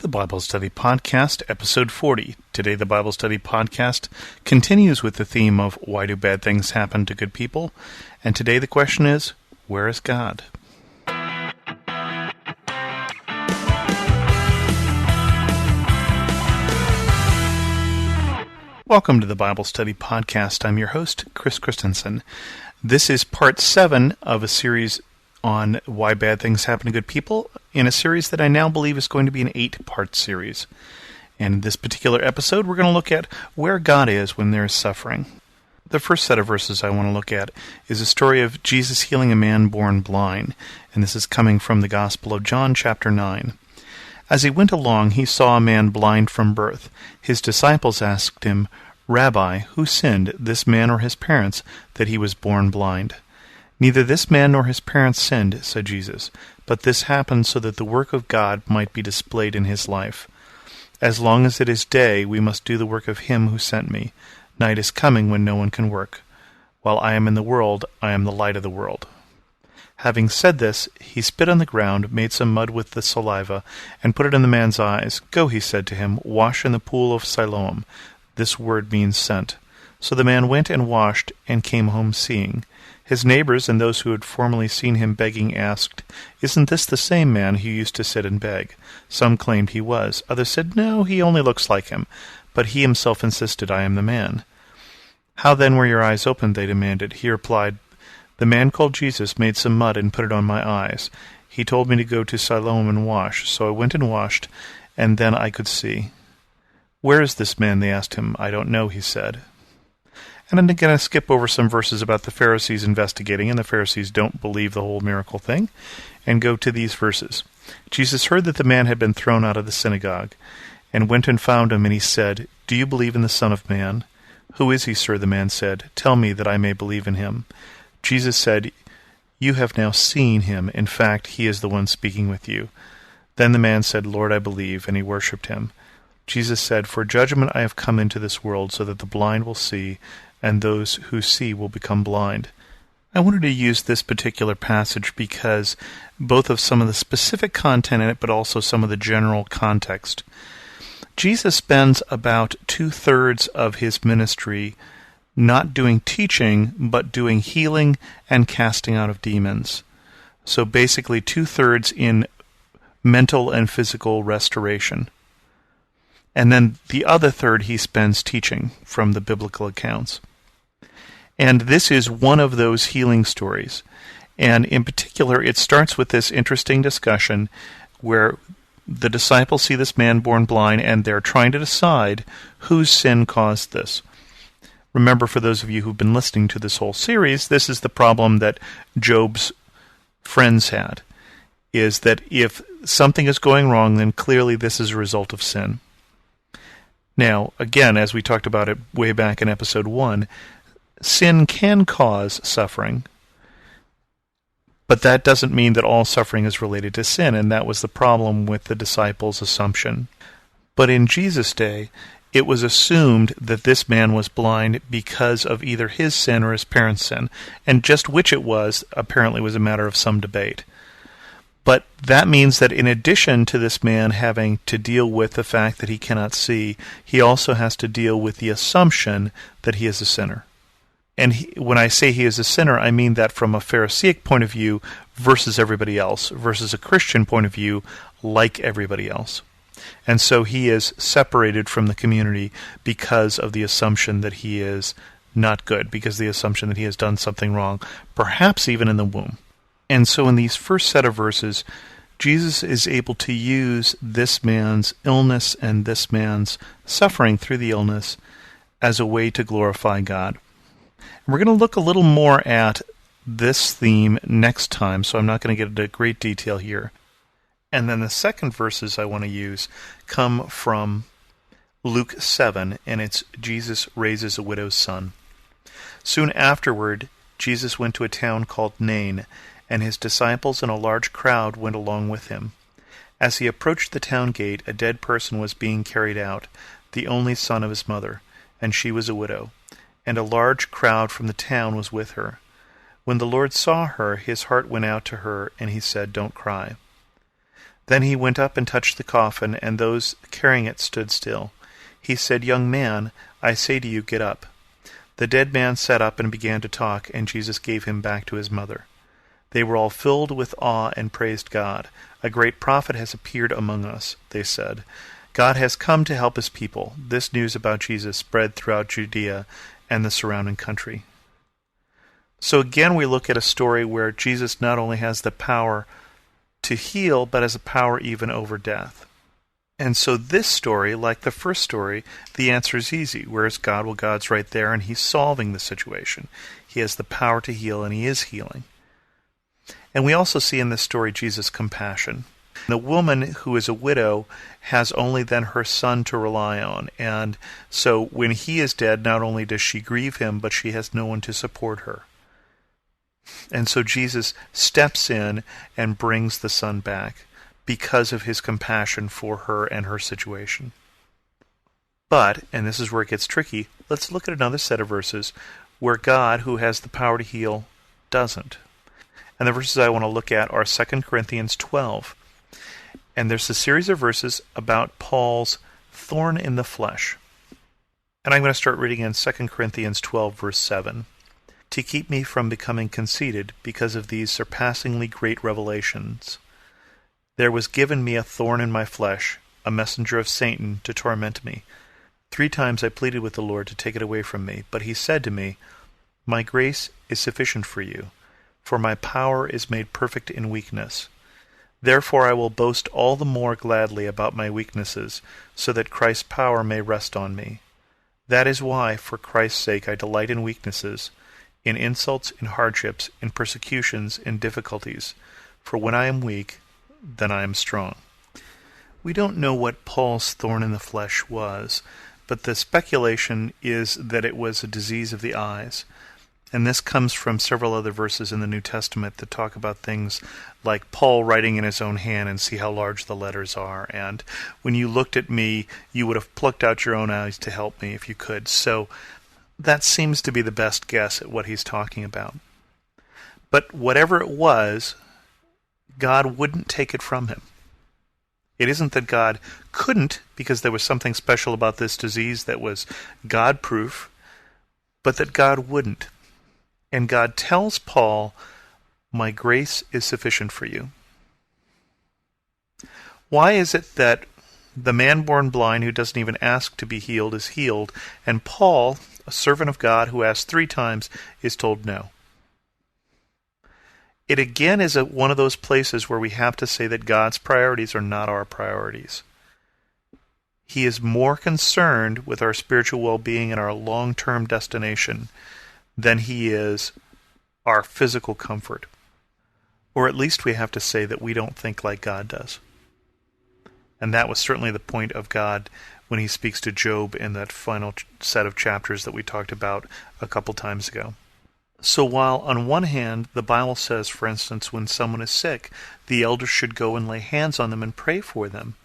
The Bible Study Podcast, Episode 40. Today, the Bible Study Podcast continues with the theme of why do bad things happen to good people? And today the question is, where is God? Welcome to the Bible Study Podcast. I'm your host, Chris Christensen. This is part 7 of a series on why bad things happen to good people, in a series that I now believe is going to be an 8-part series. And in this particular episode, we're going to look at where God is when there is suffering. The first set of verses I want to look at is a story of Jesus healing a man born blind, and this is coming from the Gospel of John, chapter 9. As he went along, he saw a man blind from birth. His disciples asked him, "Rabbi, who sinned, this man or his parents, that he was born blind?" "Neither this man nor his parents sinned," said Jesus, "but this happened so that the work of God might be displayed in his life. As long as it is day, we must do the work of him who sent me. Night is coming when no one can work. While I am in the world, I am the light of the world." Having said this, he spit on the ground, made some mud with the saliva, and put it in the man's eyes. "Go," he said to him, "wash in the pool of Siloam." This word means sent. So the man went and washed, and came home seeing. His neighbors and those who had formerly seen him begging asked, "Isn't this the same man who used to sit and beg?" Some claimed he was. Others said, "No, he only looks like him." But he himself insisted, "I am the man." "How then were your eyes opened?" they demanded. He replied, "The man called Jesus made some mud and put it on my eyes. He told me to go to Siloam and wash. So I went and washed, and then I could see." "Where is this man?" they asked him. "I don't know," he said. And I'm going to skip over some verses about the Pharisees investigating, and the Pharisees don't believe the whole miracle thing, and go to these verses. Jesus heard that the man had been thrown out of the synagogue, and went and found him, and he said, "Do you believe in the Son of Man?" "Who is he, sir?" the man said. "Tell me, that I may believe in him." Jesus said, "You have now seen him. In fact, he is the one speaking with you." Then the man said, "Lord, I believe," and he worshipped him. Jesus said, "For judgment I have come into this world, so that the blind will see, and those who see will become blind." I wanted to use this particular passage because both of some of the specific content in it, but also some of the general context. Jesus spends about 2/3 of his ministry not doing teaching, but doing healing and casting out of demons. So basically 2/3 in mental and physical restoration. And then the other third he spends teaching from the biblical accounts. And this is one of those healing stories. And in particular, it starts with this interesting discussion where the disciples see this man born blind, and they're trying to decide whose sin caused this. Remember, for those of you who've been listening to this whole series, this is the problem that Job's friends had, is that if something is going wrong, then clearly this is a result of sin. Now, again, as we talked about it way back in episode 1, sin can cause suffering, but that doesn't mean that all suffering is related to sin, and that was the problem with the disciples' assumption. But in Jesus' day, it was assumed that this man was blind because of either his sin or his parents' sin, and just which it was apparently was a matter of some debate. But that means that in addition to this man having to deal with the fact that he cannot see, he also has to deal with the assumption that he is a sinner. And when I say he is a sinner, I mean that from a Pharisaic point of view versus everybody else, versus a Christian point of view like everybody else. And so he is separated from the community because of the assumption that he is not good, because of the assumption that he has done something wrong, perhaps even in the womb. And so in these first set of verses, Jesus is able to use this man's illness and this man's suffering through the illness as a way to glorify God. We're going to look a little more at this theme next time, so I'm not going to get into great detail here. And then the second verses I want to use come from Luke 7, and it's Jesus raises a widow's son. Soon afterward, Jesus went to a town called Nain, and his disciples and a large crowd went along with him. As he approached the town gate, a dead person was being carried out, the only son of his mother, and she was a widow, and a large crowd from the town was with her. When the Lord saw her, his heart went out to her, and he said, "Don't cry." Then he went up and touched the coffin, and those carrying it stood still. He said, "Young man, I say to you, get up." The dead man sat up and began to talk, and Jesus gave him back to his mother. They were all filled with awe and praised God. "A great prophet has appeared among us," they said. "God has come to help his people." This news about Jesus spread throughout Judea and the surrounding country. So again we look at a story where Jesus not only has the power to heal, but has a power even over death. And so this story, like the first story, the answer is easy. Where is God? Well, God's right there, and he's solving the situation. He has the power to heal, and he is healing. And we also see in this story Jesus' compassion. The woman who is a widow has only then her son to rely on. And so when he is dead, not only does she grieve him, but she has no one to support her. And so Jesus steps in and brings the son back because of his compassion for her and her situation. But, and this is where it gets tricky, let's look at another set of verses where God, who has the power to heal, doesn't. And the verses I want to look at are 2 Corinthians 12. And there's a series of verses about Paul's thorn in the flesh. And I'm going to start reading in 2 Corinthians 12, verse 7. "To keep me from becoming conceited because of these surpassingly great revelations, there was given me a thorn in my flesh, a messenger of Satan to torment me. 3 times I pleaded with the Lord to take it away from me, but he said to me, 'My grace is sufficient for you, for my power is made perfect in weakness. Therefore I will boast all the more gladly about my weaknesses, so that Christ's power may rest on me. That is why, for Christ's sake, I delight in weaknesses, in insults, in hardships, in persecutions, in difficulties. For when I am weak, then I am strong.'" We don't know what Paul's thorn in the flesh was, but the speculation is that it was a disease of the eyes. And this comes from several other verses in the New Testament that talk about things like Paul writing in his own hand and see how large the letters are. And when you looked at me, you would have plucked out your own eyes to help me if you could. So that seems to be the best guess at what he's talking about. But whatever it was, God wouldn't take it from him. It isn't that God couldn't, because there was something special about this disease that was God-proof, but that God wouldn't. And God tells Paul, "My grace is sufficient for you." Why is it that the man born blind who doesn't even ask to be healed is healed, and Paul, a servant of God who asked 3 times, is told no? It again is one of those places where we have to say that God's priorities are not our priorities. He is more concerned with our spiritual well-being and our long-term destination than he is our physical comfort. Or at least we have to say that we don't think like God does. And that was certainly the point of God when he speaks to Job in that final set of chapters that we talked about a couple times ago. So while on one hand the Bible says, for instance, when someone is sick, the elders should go and lay hands on them and pray for them,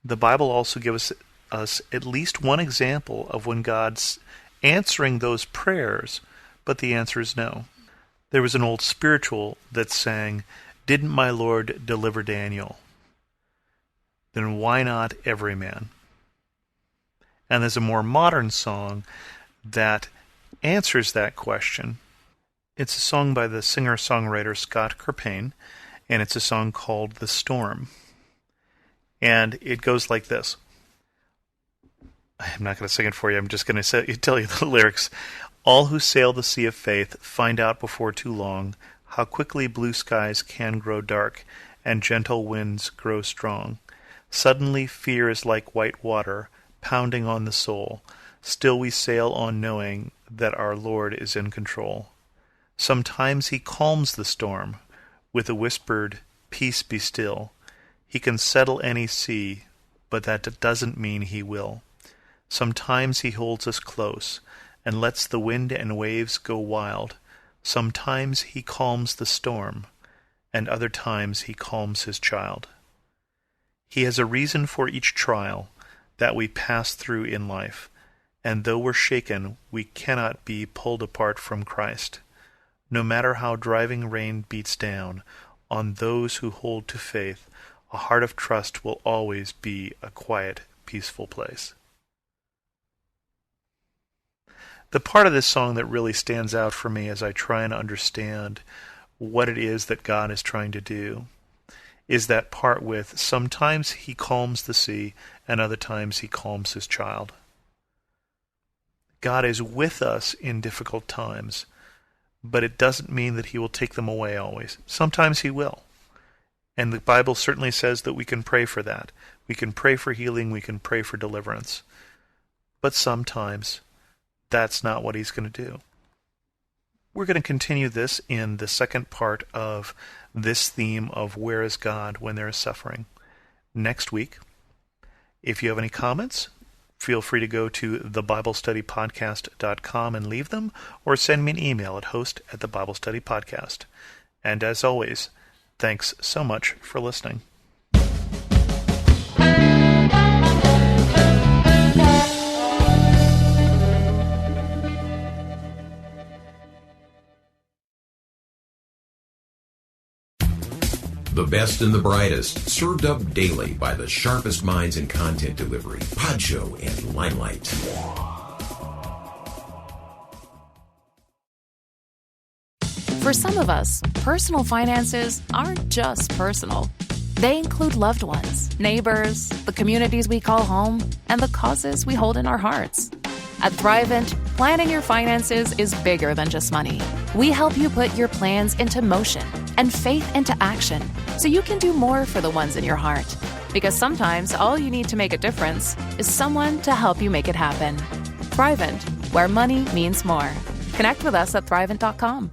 the Bible also gives us at least one example of when God's answering those prayers, but the answer is no. There was an old spiritual that sang, "Didn't my Lord deliver Daniel? Then why not every man?" And there's a more modern song that answers that question. It's a song by the singer-songwriter Scott Kerpane, and it's a song called "The Storm." And it goes like this. I'm not going to sing it for you, I'm just going to tell you the lyrics. "All who sail the sea of faith find out before too long how quickly blue skies can grow dark and gentle winds grow strong. Suddenly fear is like white water pounding on the soul. Still we sail on knowing that our Lord is in control. Sometimes he calms the storm with a whispered, 'Peace, be still.' He can settle any sea, but that doesn't mean he will. Sometimes he holds us close and lets the wind and waves go wild. Sometimes he calms the storm, and other times he calms his child. He has a reason for each trial that we pass through in life, and though we're shaken, we cannot be pulled apart from Christ. No matter how driving rain beats down on those who hold to faith, A heart of trust will always be a quiet, peaceful place. The part of this song that really stands out for me as I try and understand what it is that God is trying to do is that part with sometimes he calms the sea and other times he calms his child. God is with us in difficult times, but it doesn't mean that he will take them away always. Sometimes he will. And the Bible certainly says that we can pray for that. We can pray for healing, we can pray for deliverance. But sometimes that's not what he's going to do. We're going to continue this in the second part of this theme of where is God when there is suffering next week. If you have any comments, feel free to go to thebiblestudypodcast.com and leave them, or send me an email at host@thebiblestudypodcast. And as always, thanks so much for listening. The best and the brightest, served up daily by the sharpest minds in content delivery, Podshow and Limelight. For some of us, personal finances aren't just personal. They include loved ones, neighbors, the communities we call home, and the causes we hold in our hearts. At Thrivent, planning your finances is bigger than just money. We help you put your plans into motion and faith into action so you can do more for the ones in your heart. Because sometimes all you need to make a difference is someone to help you make it happen. Thrivent, where money means more. Connect with us at Thrivent.com.